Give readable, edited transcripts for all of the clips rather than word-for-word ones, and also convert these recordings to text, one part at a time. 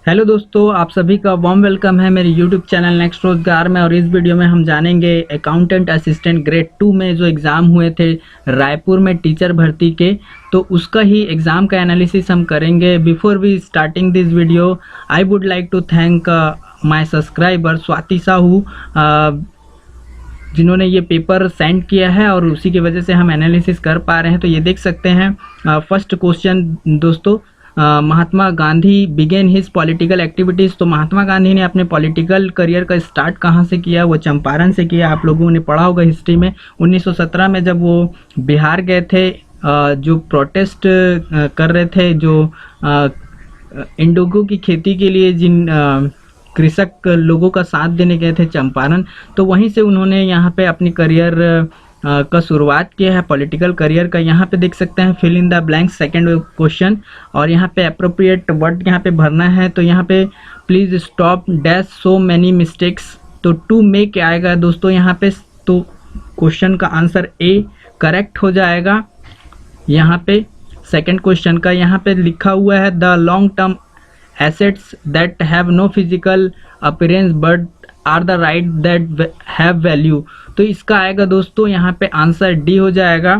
Hello दोस्तों, आप सभी का वार्म वेलकम है मेरे यूट्यूब चैनल नेक्स्ट रोजगार में। और इस वीडियो में हम जानेंगे अकाउंटेंट असिस्टेंट ग्रेड 2 में जो एग्ज़ाम हुए थे रायपुर में टीचर भर्ती के, तो उसका ही एग्ज़ाम का एनालिसिस हम करेंगे। Before we starting this video, I would like to thank my subscriber Swati Sahu, जिन्होंने ये पेपर सेंड किया है और उसी की वजह से हम एनालिसिस कर पा रहे हैं। तो ये देख सकते हैं फर्स्ट क्वेश्चन दोस्तों, Mahatma Gandhi began his political activities. तो महात्मा गांधी ने अपने पॉलिटिकल करियर का स्टार्ट कहाँ से किया? वो चंपारण से किया। आप लोगों ने पढ़ा होगा हिस्ट्री में। 1917 में जब वो बिहार गए थे, जो प्रोटेस्ट कर रहे थे, जो इंडिगो की खेती के लिए जिन कृषक लोगों का साथ देने गए थे चंपारण, तो वहीं से उन्होंने यहाँ पे अपनी करियर का शुरुआत किया है पॉलिटिकल करियर का। यहाँ पे देख सकते हैं fill in the blank second question, और यहाँ पे अप्रोप्रिएट वर्ड यहाँ पे भरना है। तो यहाँ पे please stop dash so many mistakes, तो टू मेक आएगा दोस्तों यहाँ पे। तो क्वेश्चन का आंसर ए करेक्ट हो जाएगा। यहाँ पे सेकंड क्वेश्चन का यहाँ पे लिखा हुआ है the long term assets that have no physical appearance but are the right that have value. तो इसका आएगा दोस्तों यहाँ पे आंसर डी हो जाएगा।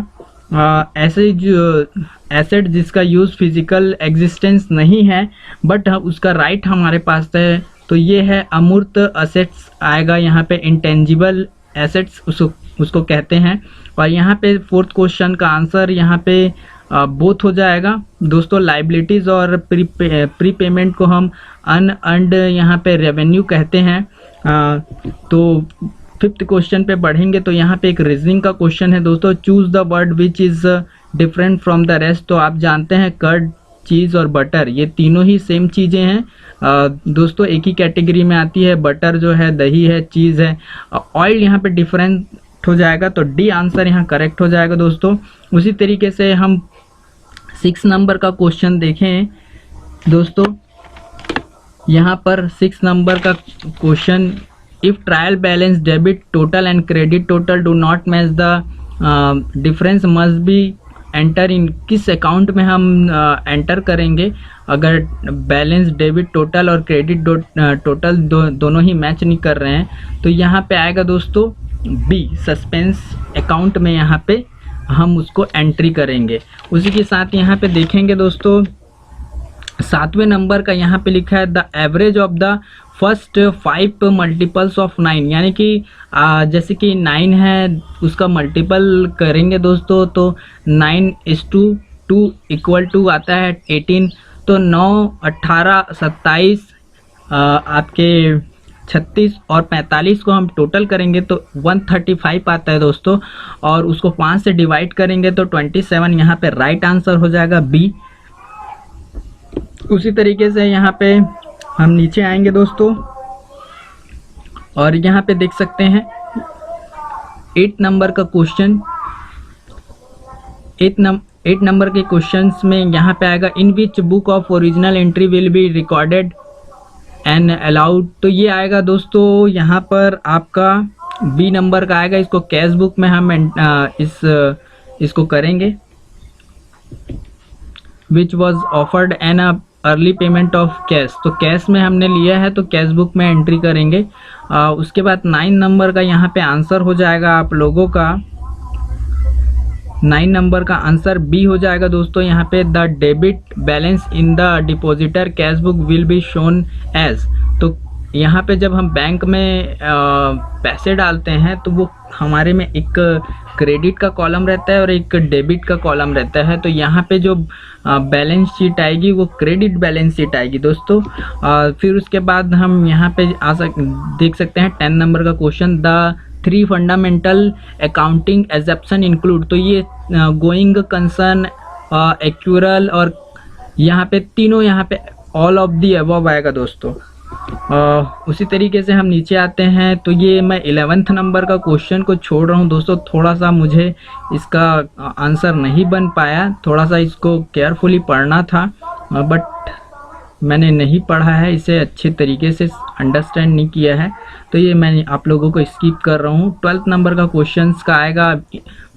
ऐसे जो एसेट जिसका यूज़ फिजिकल एग्जिस्टेंस नहीं है बट उसका राइट हमारे पास है, तो ये है अमूर्त एसेट्स आएगा यहाँ पे। इंटेंजिबल एसेट्स उसको कहते हैं। और यहाँ पे फोर्थ क्वेश्चन का आंसर यहाँ पे बोथ हो जाएगा दोस्तों। लाइबिलिटीज़ और प्री पेमेंट को हम अनअर्न्ड यहाँ पे रेवेन्यू कहते हैं। तो फिफ्थ क्वेश्चन पे बढ़ेंगे तो यहाँ पे एक रीजनिंग का क्वेश्चन है दोस्तों। Choose the word which is different from the rest. तो आप जानते हैं कर्ड, चीज़ और बटर ये तीनों ही सेम चीज़ें हैं दोस्तों, एक ही कैटेगरी में आती है। बटर जो है दही है, चीज़ है। ऑयल यहाँ पे डिफरेंट हो जाएगा, तो डी आंसर यहाँ करेक्ट हो जाएगा दोस्तों। उसी तरीके से हम 6 नंबर का क्वेश्चन देखें दोस्तों। यहाँ पर 6 नंबर का question, if trial balance debit total and credit total do not match the difference must be enter in. किस अकाउंट में हम एंटर करेंगे अगर बैलेंस डेबिट टोटल और क्रेडिट टोटल दोनों ही मैच नहीं कर रहे हैं? तो यहाँ पे आएगा दोस्तों बी, सस्पेंस अकाउंट में यहाँ पे हम उसको एंट्री करेंगे। उसी के साथ यहाँ पे देखेंगे दोस्तों 7वें नंबर का यहाँ पे लिखा है the average of the first 5 multiples of 9, यानी कि जैसे कि 9 है उसका मल्टीपल करेंगे दोस्तों, तो 9:2 इक्वल टू आता है 18। तो 9, 18, 27 आपके 36 और 45 को हम टोटल करेंगे तो 135 आता है दोस्तों। और उसको 5 से डिवाइड करेंगे तो 27, यहाँ पे राइट आंसर हो जाएगा बी। उसी तरीके से यहाँ पे हम नीचे आएंगे दोस्तों, और यहाँ पे देख सकते हैं 8 नंबर का क्वेश्चन। 8 नंबर के क्वेश्चंस में यहाँ पे आएगा in which book of original entry will be recorded and allowed. तो ये आएगा दोस्तों यहाँ पर आपका बी नंबर का आएगा। इसको कैश बुक में हम इसको करेंगे। Which was offered an early payment of cash, तो कैश में हमने लिया है तो कैश बुक में एंट्री करेंगे। उसके बाद 9 नंबर का यहाँ पे आंसर हो जाएगा आप लोगों का 9 नंबर का आंसर बी हो जाएगा दोस्तों। यहाँ पे the debit balance in the depositor cash book will be shown as. तो यहाँ पे जब हम बैंक में पैसे डालते हैं तो वो हमारे में एक क्रेडिट का कॉलम रहता है और एक डेबिट का कॉलम रहता है। तो यहाँ पे जो बैलेंस शीट आएगी वो क्रेडिट बैलेंस शीट आएगी दोस्तों। फिर उसके बाद हम यहाँ पे देख सकते हैं 10 नंबर का question the 3 fundamental accounting exemption include. तो ये गोइंग कंसर्न, एक्यूरल और यहाँ पे तीनों यहाँ पे ऑल ऑफ दी अबव आएगा दोस्तों। उसी तरीके से हम नीचे आते हैं तो ये मैं 11th नंबर का क्वेश्चन को छोड़ रहा हूँ दोस्तों। थोड़ा सा मुझे इसका आंसर नहीं बन पाया, थोड़ा सा इसको केयरफुली पढ़ना था बट मैंने नहीं पढ़ा है, इसे अच्छे तरीके से अंडरस्टैंड नहीं किया है, तो ये मैं आप लोगों को स्किप कर रहा हूँ। 12th नंबर का क्वेश्चन का आएगा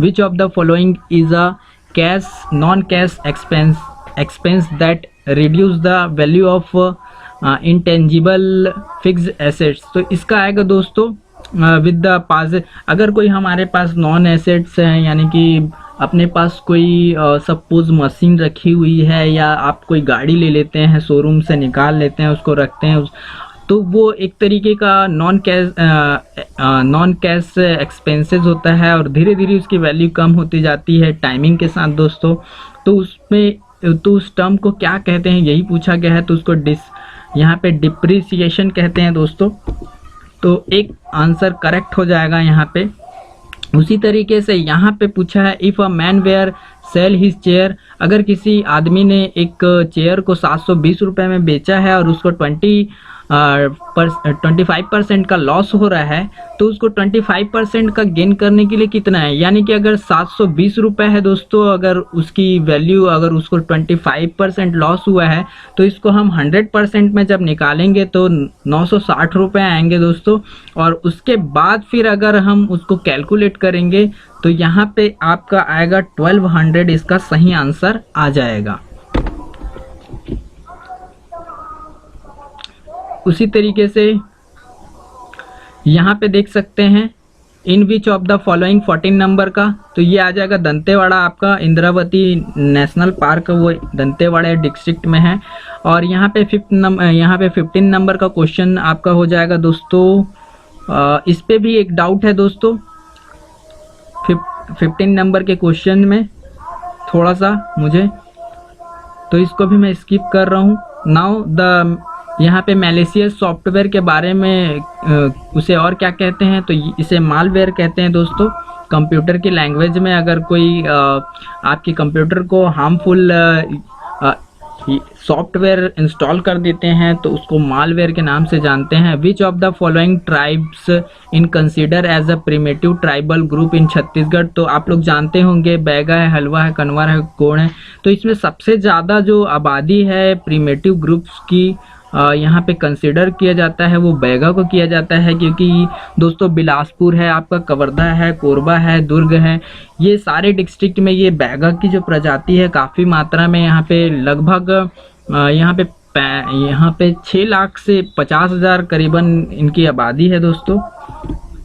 विच of the following is a cash non cash expense that reduce the value of intangible fixed assets, तो इसका आएगा दोस्तों विद द पास। अगर कोई हमारे पास नॉन एसेट्स हैं, यानी कि अपने पास कोई सपोज मशीन रखी हुई है, या आप कोई गाड़ी ले लेते हैं शोरूम से, निकाल लेते हैं उसको, रखते हैं तो वो एक तरीके का नॉन कैश एक्सपेंसेस होता है, और धीरे धीरे उसकी वैल्यू कम होती जाती है टाइमिंग के साथ दोस्तों। तो उसमें तो उस टर्म को क्या कहते हैं यही पूछा गया है, तो उसको यहाँ पे डिप्रिसिएशन कहते हैं दोस्तों। तो एक आंसर करेक्ट हो जाएगा यहाँ पे। उसी तरीके से यहाँ पे पूछा है if a man were sell his chair, अगर किसी आदमी ने एक चेयर को 720 रुपये में बेचा है और उसको 25% का लॉस हो रहा है, तो उसको 25% का गेन करने के लिए कितना है, यानी कि अगर 720 रुपये है दोस्तों, अगर उसकी वैल्यू, अगर उसको 25% लॉस हुआ है, तो इसको हम 100% में जब निकालेंगे तो 960 रुपये आएंगे दोस्तों। और उसके बाद फिर अगर हम उसको कैलकुलेट करेंगे तो यहाँ पे आपका आएगा 1200, इसका सही आंसर आ जाएगा। उसी तरीके से यहाँ पे देख सकते हैं in which of the following 14 number का, तो ये आ जाएगा दंतेवाड़ा, आपका इंद्रावती नेशनल पार्क वो दंतेवाड़ा डिस्ट्रिक्ट में है। और यहाँ पे 15 नंबर का क्वेश्चन आपका हो जाएगा दोस्तों। इस पे भी एक डाउट है दोस्तों, 15 नंबर के क्वेश्चन में थोड़ा सा मुझे, तो इसको भी मैं स्किप कर रहा हूँ। नाउ द यहाँ पे मैलिशियस सॉफ्टवेयर के बारे में उसे और क्या कहते हैं, तो इसे मालवेयर कहते हैं दोस्तों। कंप्यूटर की लैंग्वेज में अगर कोई आपके कंप्यूटर को हार्मफुल सॉफ्टवेयर इंस्टॉल कर देते हैं तो उसको मालवेयर के नाम से जानते हैं। Which of the following tribes in consider as a primitive tribal group in Chhattisgarh, तो आप लोग जानते होंगे बैगा है, हलवा है, कनवर है, गोंड है। तो इसमें सबसे ज़्यादा जो आबादी है प्रिमेटिव ग्रुप्स की यहाँ पे कंसिडर किया जाता है वो बैगा को किया जाता है, क्योंकि दोस्तों बिलासपुर है, आपका कवर्धा है, कोरबा है, दुर्ग है, ये सारे डिस्ट्रिक्ट में ये बैगा की जो प्रजाति है काफ़ी मात्रा में यहाँ पे लगभग यहाँ पे 6 लाख से 50,000 करीबन इनकी आबादी है दोस्तों।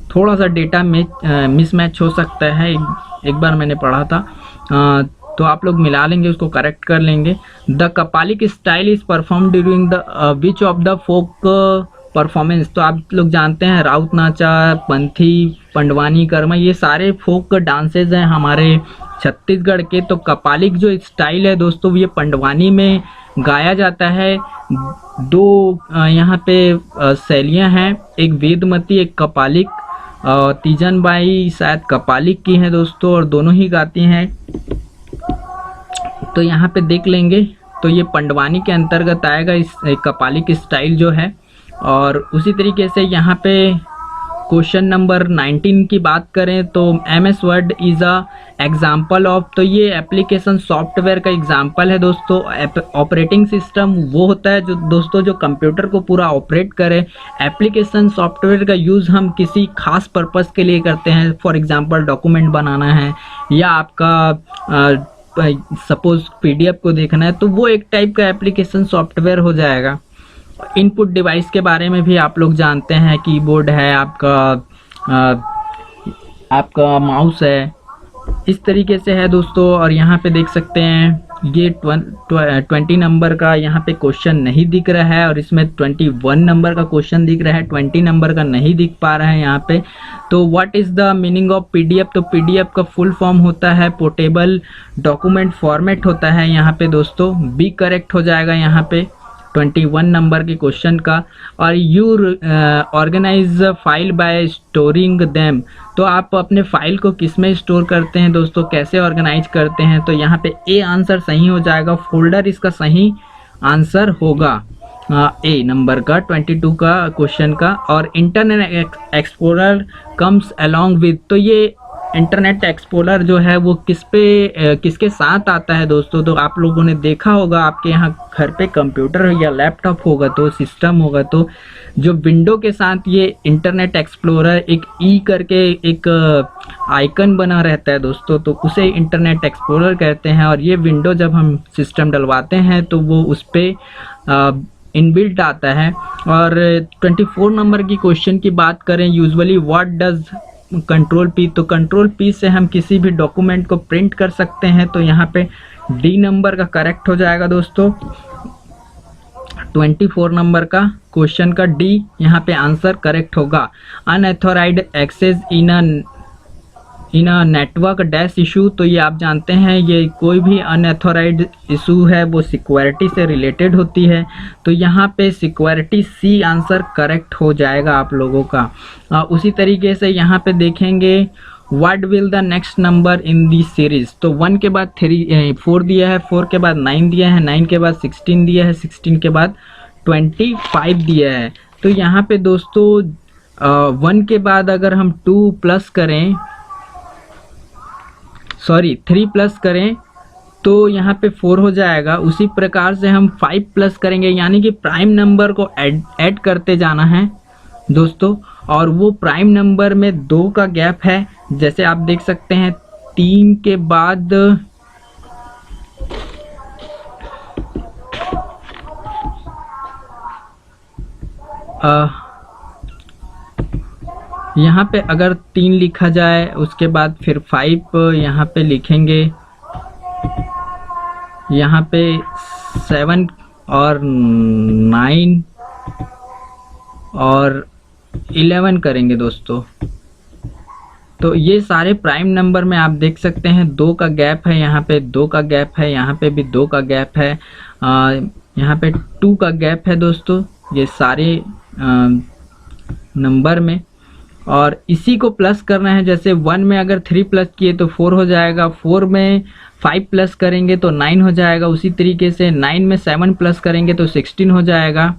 थोड़ा सा डेटा में मिसमैच हो सकता है, एक बार मैंने पढ़ा था, तो आप लोग मिला लेंगे, उसको करेक्ट कर लेंगे। The Kapalik style is perform during the which of the folk performance, तो आप लोग जानते हैं राउत नाचा, पंथी, पंडवानी, कर्मा, ये सारे फोक डांसेज हैं हमारे छत्तीसगढ़ के। तो कपालिक जो स्टाइल है दोस्तों ये पंडवानी में गाया जाता है। 2 यहाँ पे शैलियाँ हैं, एक वेदमती, एक कपालिक। तीजन बाई शायद कपालिक की हैं दोस्तों, और दोनों ही गाती हैं। तो यहाँ पे देख लेंगे तो ये पंडवानी के अंतर्गत आएगा इस कपालिक स्टाइल जो है। और उसी तरीके से यहाँ पे क्वेश्चन नंबर 19 की बात करें तो MS word is a example of, तो ये एप्लीकेशन सॉफ्टवेयर का एग्जाम्पल है दोस्तों। ऑपरेटिंग सिस्टम वो होता है जो दोस्तों जो कंप्यूटर को पूरा ऑपरेट करे। एप्लीकेशन सॉफ्टवेयर का यूज़ हम किसी खास पर्पस के लिए करते हैं, फॉर एग्जांपल डॉक्यूमेंट बनाना है या आपका सपोज PDF को देखना है, तो वो एक टाइप का एप्लीकेशन सॉफ्टवेयर हो जाएगा। इनपुट डिवाइस के बारे में भी आप लोग जानते हैं, कीबोर्ड है, आपका माउस है, इस तरीके से है दोस्तों। और यहाँ पे देख सकते हैं ये 20 नंबर का यहाँ पे क्वेश्चन नहीं दिख रहा है, और इसमें 21 नंबर का क्वेश्चन दिख रहा है, 20 नंबर का नहीं दिख पा रहा है यहाँ पे। तो what is the meaning of PDF, तो PDF का फुल फॉर्म होता है पोर्टेबल डॉक्यूमेंट फॉर्मेट होता है यहाँ पे दोस्तों। बी करेक्ट हो जाएगा यहाँ पे 21 नंबर के क्वेश्चन का। और you organise file by storing them, तो आप अपने फाइल को किस में स्टोर करते हैं दोस्तों, कैसे ऑर्गेनाइज करते हैं, तो यहाँ पे ए आंसर सही हो जाएगा। फोल्डर इसका सही आंसर होगा ए नंबर का 22 का क्वेश्चन का। और internet explorer comes along with, तो ये इंटरनेट एक्सप्लोरर जो है वो किसके साथ आता है दोस्तों, तो आप लोगों ने देखा होगा आपके यहाँ घर पे कंप्यूटर या लैपटॉप होगा तो सिस्टम होगा, तो जो विंडो के साथ ये इंटरनेट एक्सप्लोरर एक ई करके एक आइकन बना रहता है दोस्तों, तो उसे इंटरनेट एक्सप्लोरर कहते हैं। और ये विंडो जब हम सिस्टम डलवाते हैं तो वो उस पर इनबिल्ट आता है। और 24 नंबर की क्वेश्चन की बात करें, usually what does control P, तो कंट्रोल पी से हम किसी भी डॉक्यूमेंट को प्रिंट कर सकते हैं, तो यहाँ पे डी नंबर का करेक्ट हो जाएगा दोस्तों। 24 नंबर का क्वेश्चन का डी यहाँ पे आंसर करेक्ट होगा। Unauthorised access in a network dash issue, तो ये आप जानते हैं ये कोई भी अनऑथराइज्ड इशू है वो सिक्योरिटी से रिलेटेड होती है, तो यहाँ पे सिक्योरिटी सी आंसर करेक्ट हो जाएगा आप लोगों का। उसी तरीके से यहाँ पे देखेंगे what will the next number in the series, तो 1 के बाद 4 दिया है, 4 के बाद 9 दिया है, 9 के बाद 16 दिया है, 16 के बाद 25 दिया है। तो यहाँ पे दोस्तों 1 के बाद अगर हम 2 प्लस करें, सॉरी 3 प्लस करें तो यहाँ पे 4 हो जाएगा। उसी प्रकार से हम 5 प्लस करेंगे, यानी कि प्राइम नंबर को ऐड करते जाना है दोस्तों। और वो प्राइम नंबर में 2 का गैप है, जैसे आप देख सकते हैं 3 के बाद यहाँ पे अगर 3 लिखा जाए, उसके बाद फिर 5 यहाँ पे लिखेंगे, यहाँ पे 7 और 9 और 11 करेंगे दोस्तों। तो ये सारे प्राइम नंबर में आप देख सकते हैं 2 का गैप है, यहाँ पे 2 का गैप है, यहाँ पे भी 2 का गैप है, यहाँ पे 2 का गैप है दोस्तों, ये सारे नंबर में। और इसी को प्लस करना है, जैसे 1 में अगर 3 प्लस किए तो 4 हो जाएगा, 4 में 5 प्लस करेंगे तो 9 हो जाएगा, उसी तरीके से 9 में 7 प्लस करेंगे तो 16 हो जाएगा।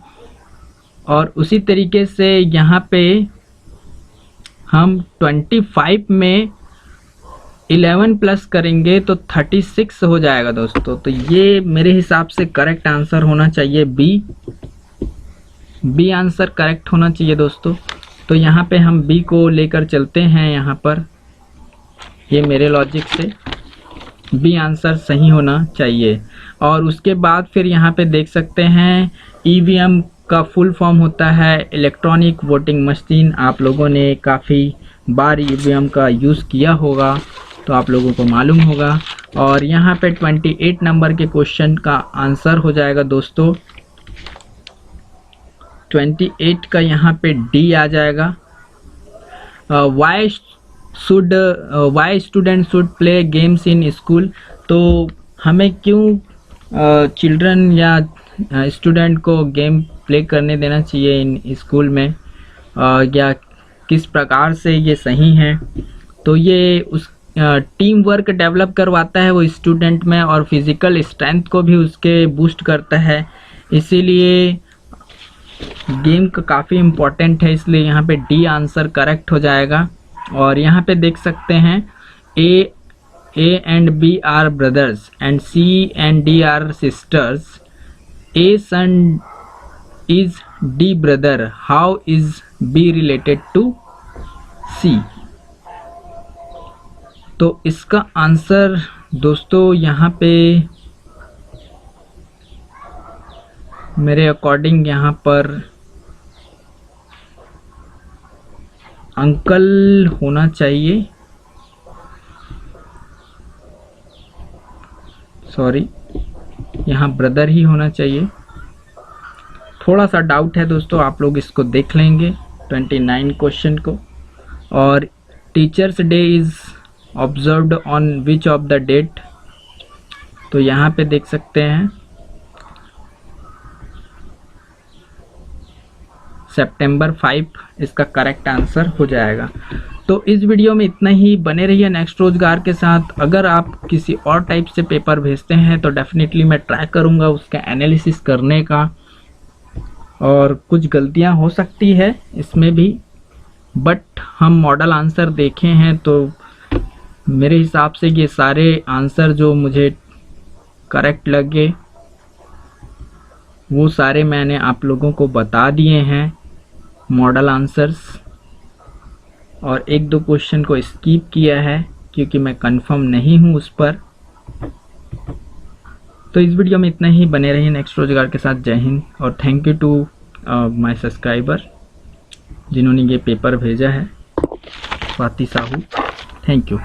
और उसी तरीके से यहाँ पे हम 25 में 11 प्लस करेंगे तो 36 हो जाएगा दोस्तों। तो ये मेरे हिसाब से करेक्ट आंसर होना चाहिए बी आंसर करेक्ट होना चाहिए दोस्तों। तो यहाँ पे हम बी को लेकर चलते हैं, यहाँ पर ये मेरे लॉजिक से बी आंसर सही होना चाहिए। और उसके बाद फिर यहाँ पे देख सकते हैं ईवीएम का फुल फॉर्म होता है इलेक्ट्रॉनिक वोटिंग मशीन। आप लोगों ने काफ़ी बार ईवीएम का यूज़ किया होगा तो आप लोगों को मालूम होगा। और यहाँ पे 28 नंबर के क्वेश्चन का आंसर हो जाएगा दोस्तों 28 का यहाँ पे डी आ जाएगा। Why student should play games in school, तो हमें क्यों चिल्ड्रन या स्टूडेंट को गेम प्ले करने देना चाहिए इन स्कूल में, या किस प्रकार से ये सही है। तो ये उस टीम वर्क डेवलप करवाता है वो स्टूडेंट में, और फिज़िकल स्ट्रेंथ को भी उसके बूस्ट करता है, इसीलिए गेम का काफ़ी इम्पोर्टेंट है, इसलिए यहाँ पे डी आंसर करेक्ट हो जाएगा। और यहाँ पे देख सकते हैं A and B are brothers and C and D are sisters. A son is D brother, how is B related to C. तो इसका आंसर दोस्तों यहाँ पे मेरे अकॉर्डिंग यहाँ पर अंकल होना चाहिए, सॉरी यहाँ ब्रदर ही होना चाहिए। थोड़ा सा डाउट है दोस्तों, आप लोग इसको देख लेंगे 29 क्वेश्चन को। और teachers day is observed on which of the date, तो यहाँ पे देख सकते हैं सितंबर 5 इसका करेक्ट आंसर हो जाएगा। तो इस वीडियो में इतना ही, बने रहिए नेक्स्ट रोजगार के साथ। अगर आप किसी और टाइप से पेपर भेजते हैं तो डेफिनेटली मैं ट्राई करूंगा उसका एनालिसिस करने का, और कुछ गलतियां हो सकती है इसमें भी, बट हम मॉडल आंसर देखे हैं तो मेरे हिसाब से ये सारे आंसर जो मुझे करेक्ट लगे वो सारे मैंने आप लोगों को बता दिए हैं मॉडल आंसर्स, और 1-2 क्वेश्चन को स्किप किया है क्योंकि मैं कंफर्म नहीं हूँ उस पर। तो इस वीडियो में इतना ही, बने रहिए नेक्स्ट रोजगार के साथ। जय हिंद और thank you to my subscriber जिन्होंने ये पेपर भेजा है, स्वाति साहू, थैंक यू।